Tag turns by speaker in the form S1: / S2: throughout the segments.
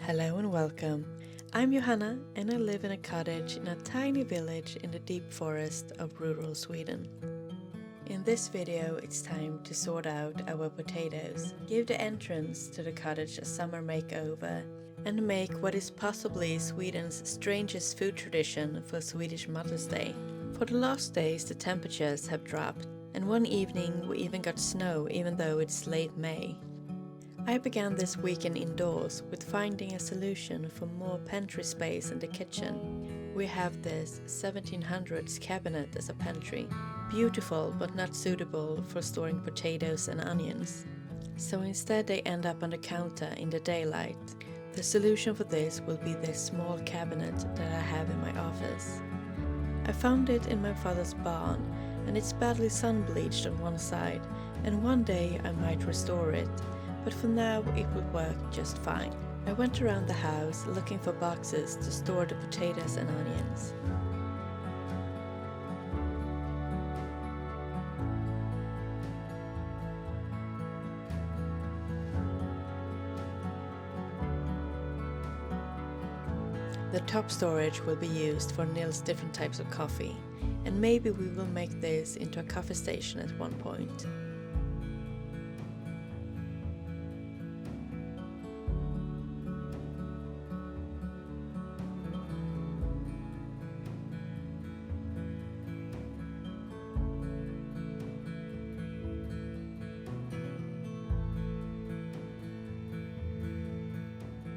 S1: Hello and welcome. I'm Johanna and I live in a cottage in a tiny village in the deep forest of rural Sweden. In this video it's time to sort out our potatoes, give the entrance to the cottage a summer makeover, and make what is possibly Sweden's strangest food tradition for Swedish Mother's Day. For the last days the temperatures have dropped, and one evening we even got snow even though it's late May. I began this weekend indoors with finding a solution for more pantry space in the kitchen. We have this 1700s cabinet as a pantry, beautiful but not suitable for storing potatoes and onions. So instead they end up on the counter in the daylight. The solution for this will be this small cabinet that I have in my office. I found it in my father's barn and it's badly sun bleached on one side, and one day I might restore it. But for now it will work just fine. I went around the house looking for boxes to store the potatoes and onions. The top storage will be used for Nils' different types of coffee, and maybe we will make this into a coffee station at one point.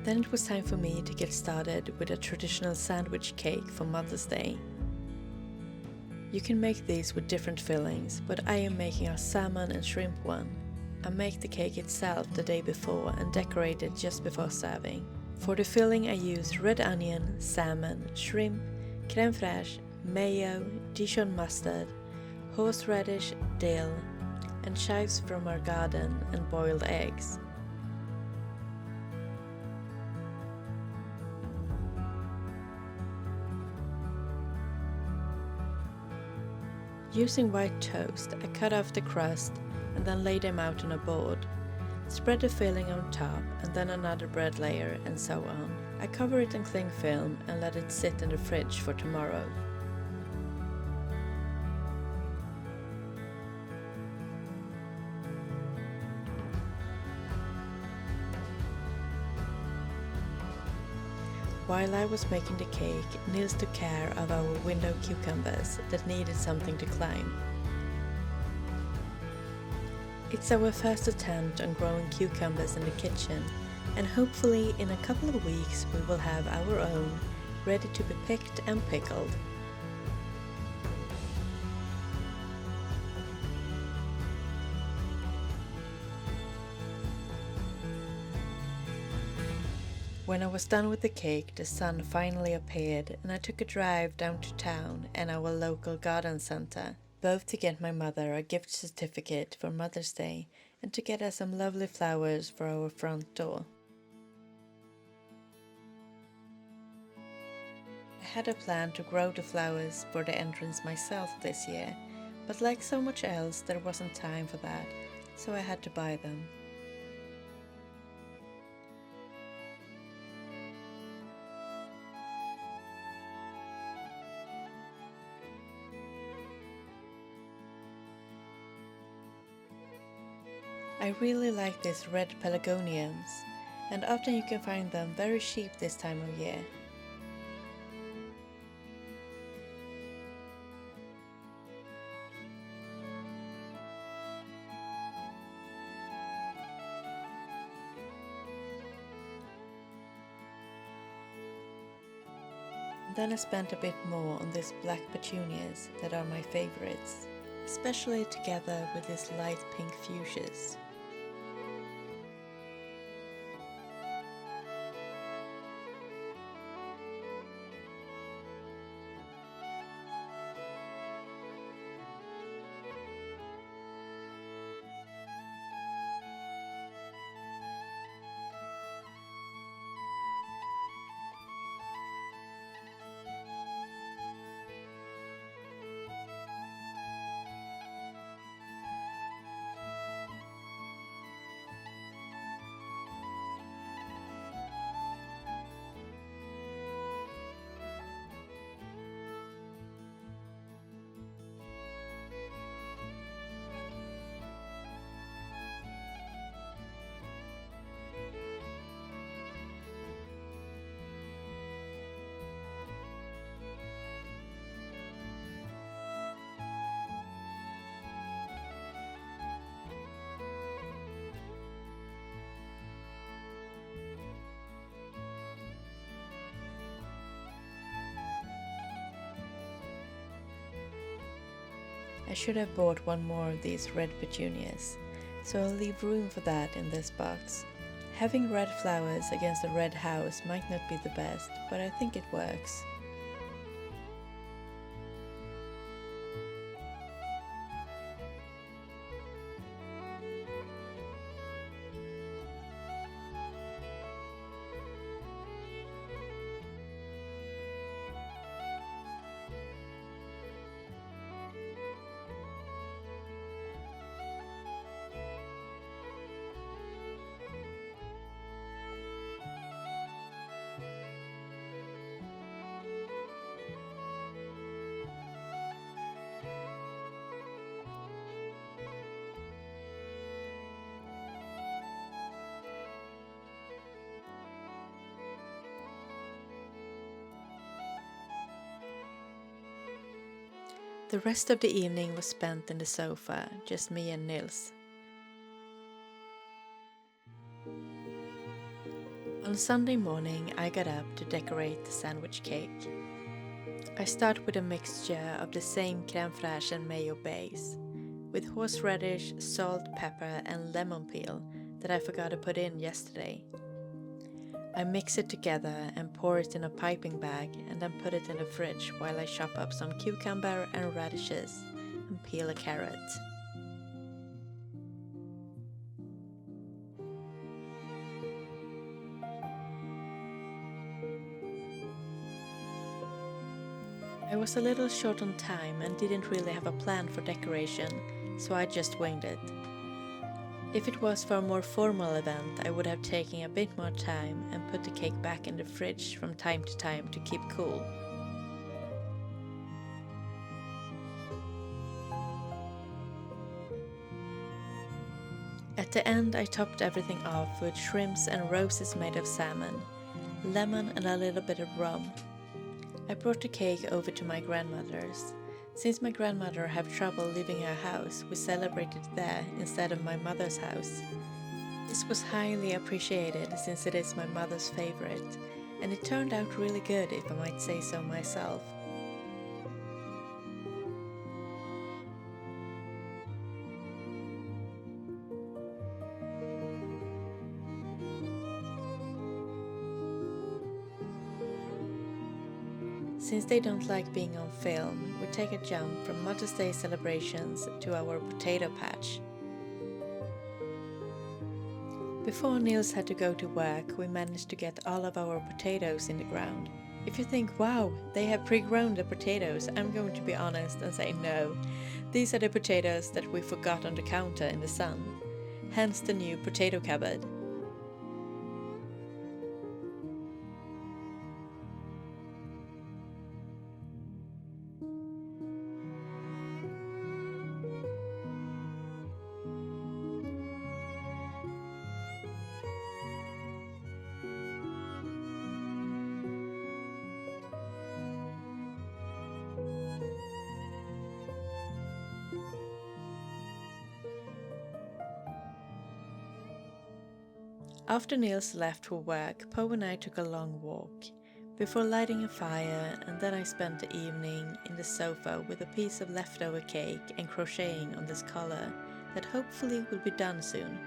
S1: Then it was time for me to get started with a traditional sandwich cake for Mother's Day. You can make these with different fillings, but I am making a salmon and shrimp one. I make the cake itself the day before and decorate it just before serving. For the filling I use red onion, salmon, shrimp, crème fraîche, mayo, Dijon mustard, horseradish, dill, and chives from our garden and boiled eggs. Using white toast, I cut off the crust and then lay them out on a board. Spread the filling on top and then another bread layer and so on. I cover it in cling film and let it sit in the fridge for tomorrow. While I was making the cake, Nils took care of our window cucumbers that needed something to climb. It's our first attempt on growing cucumbers in the kitchen, and hopefully in a couple of weeks we will have our own, ready to be picked and pickled. When I was done with the cake, the sun finally appeared and I took a drive down to town and our local garden center, both to get my mother a gift certificate for Mother's Day and to get her some lovely flowers for our front door. I had a plan to grow the flowers for the entrance myself this year, but like so much else there wasn't time for that, so I had to buy them. I really like these red pelargoniums, and often you can find them very cheap this time of year. Then I spent a bit more on these black petunias that are my favorites, especially together with these light pink fuchsias. I should have bought one more of these red petunias, so I'll leave room for that in this box. Having red flowers against a red house might not be the best, but I think it works. The rest of the evening was spent in the sofa, just me and Nils. On Sunday morning, I got up to decorate the sandwich cake. I start with a mixture of the same crème fraîche and mayo base, with horseradish, salt, pepper and lemon peel that I forgot to put in yesterday. I mix it together and pour it in a piping bag and then put it in the fridge while I chop up some cucumber and radishes and peel a carrot. I was a little short on time and didn't really have a plan for decoration, so I just winged it. If it was for a more formal event, I would have taken a bit more time and put the cake back in the fridge from time to time to keep cool. At the end, I topped everything off with shrimps and roses made of salmon, lemon and a little bit of rum. I brought the cake over to my grandmother's. Since my grandmother had trouble leaving her house, we celebrated there instead of my mother's house. This was highly appreciated since it is my mother's favorite, and it turned out really good if I might say so myself. Since they don't like being on film, we take a jump from Mother's Day celebrations to our potato patch. Before Nils had to go to work, we managed to get all of our potatoes in the ground. If you think, wow, they have pre-grown the potatoes, I'm going to be honest and say no. These are the potatoes that we forgot on the counter in the sun. Hence the new potato cupboard. After Nils left for work, Poe and I took a long walk, before lighting a fire, and then I spent the evening in the sofa with a piece of leftover cake and crocheting on this collar that hopefully will be done soon.